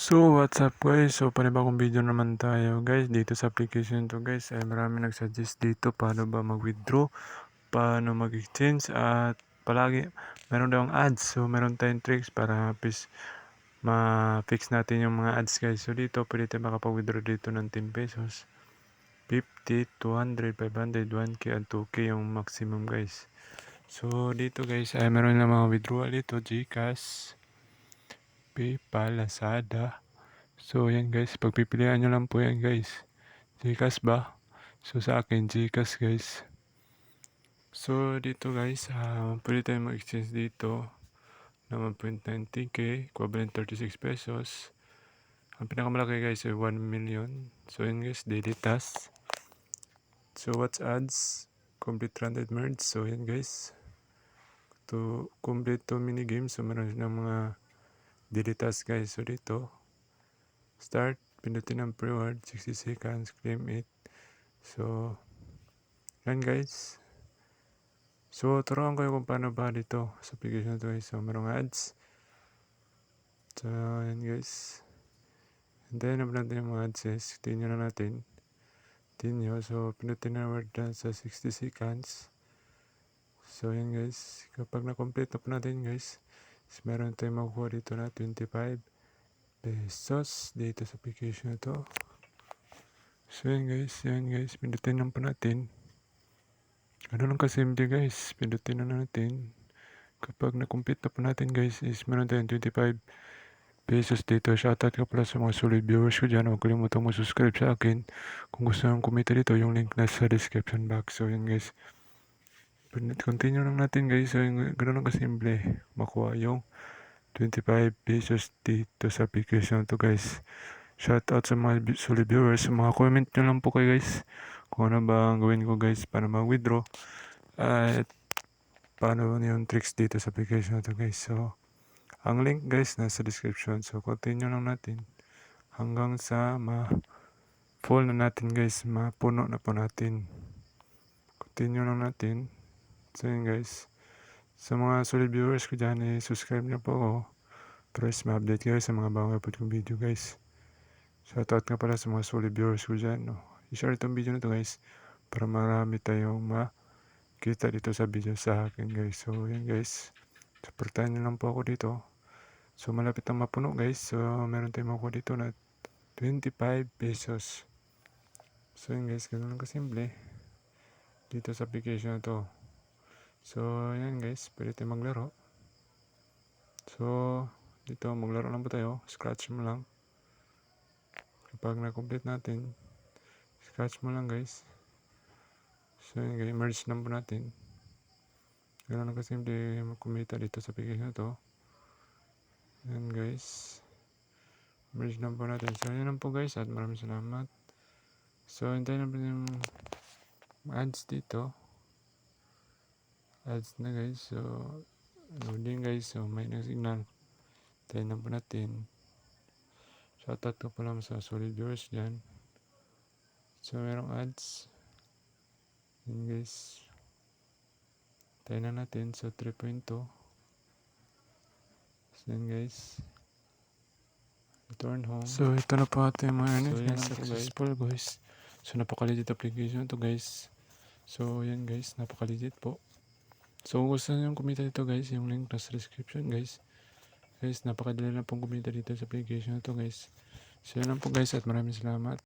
So, what's up guys? So, panibagong video naman tayo guys. Dito sa application to guys, ay marami nagsuggest dito paano ba mag-withdraw, paano mag-exchange, at palagi meron daw ads. So, meron tayong tricks para ma-fix natin yung mga ads guys. So, dito pwede tayo makapag-withdraw dito ng 10 pesos, 50, 200, 500, 1k at 2k yung maximum guys. So, dito guys ay meron na mga withdrawal dito, GCash, PayPal, Lazada. So, yan guys. Pagpipilian nyo lang po yan guys. GCash ba? So, sa akin, GCash guys. So, dito guys, pwede tayo mag-exchange dito na 1.90k, equivalent 36 pesos. Ang pinakamalaki guys ay 1 million. So, yan guys, daily task. So, what's ads? Complete random merge. So, yan guys. To complete to mini games. So, meron ng mga daily task guys. So, dito, start. Pindutin ang reward, 60 seconds, claim it. So, yan guys. So, turuan ko kung paano ba dito sa application to guys. So, merong ads. So, yan guys. Hintayin naman natin yung mga ads guys. Tingnan na natin. Tingnan. So, pinutin na word na sa 60 seconds. So, yan guys. Kapag na-complete na po natin guys, meron tayong makukuha dito na 25 pesos dito sa application na to. So, yan guys. Yan guys. Pinutin na po natin. Ano lang kasimple guys. Pinutin na natin. Kapag na-complete na po natin guys, is meron tayong 25 pesos dito. Shoutout ka pala sa mga solid viewers ko dyan. Huwag kalimutang mag-subscribe sa akin. Kung gusto nyo kumita dito, yung link nasa description box. So yun guys. Continue lang natin guys. So yun, ganoon lang kasimple. Makuha yung 25 pesos dito sa application to guys. Shoutout sa mga solid viewers. Mga comment nyo lang po kayo guys. Kung ano ba ang gawin ko guys para mag-withdraw. At paano yung tricks dito sa application to guys. So, ang link guys nasa description. So, continue lang natin hanggang sa ma-full na natin guys. Mapuno na po natin. Continue lang natin. So, yun guys. Sa mga solid viewers ko dyan, subscribe na po ako. Press ma-update kayo sa mga bagong upload kong video guys. Shoutout nga pala sa mga solid viewers ko dyan. No? I-share itong video na to guys. Para marami tayong makita dito sa video sa akin guys. So, yun guys. Supportahan nyo lang po ako dito. So, malapit ang mapuno guys. So, meron tayong makuha dito na 25 pesos. So, yun guys. Ganun lang kasimple. Dito sa application na to. So, yan guys. Pwede tayong maglaro. So, dito maglaro lang po tayo. Scratch mo lang. Kapag na-complete natin, scratch mo lang guys. So, yun guys. Merge lang po natin. Ganun lang kasimple kumita dito sa application na to. Yan guys. Merge lang po natin. So, yun lang po guys. At maraming salamat. So, hintayin natin yung ads dito. Ads na guys. So, loading guys. So, may nag-signal. Hintayin lang po natin. Shoutout ko pa lang sa solid viewers dyan. So, merong ads. Yan guys. Hintayin na natin. So, 3.2. So, yan guys. Return home. So, ito na po ating mga earnings. So, yan successful guys. So, napaka-legit application to guys. So, yan guys. Napaka-legit po. So, kung gusto nyo kumita dito guys, yung link nasa description guys. Guys, napakadali lang pong kumita dito sa application na to guys. So, yun lang po guys at maraming salamat.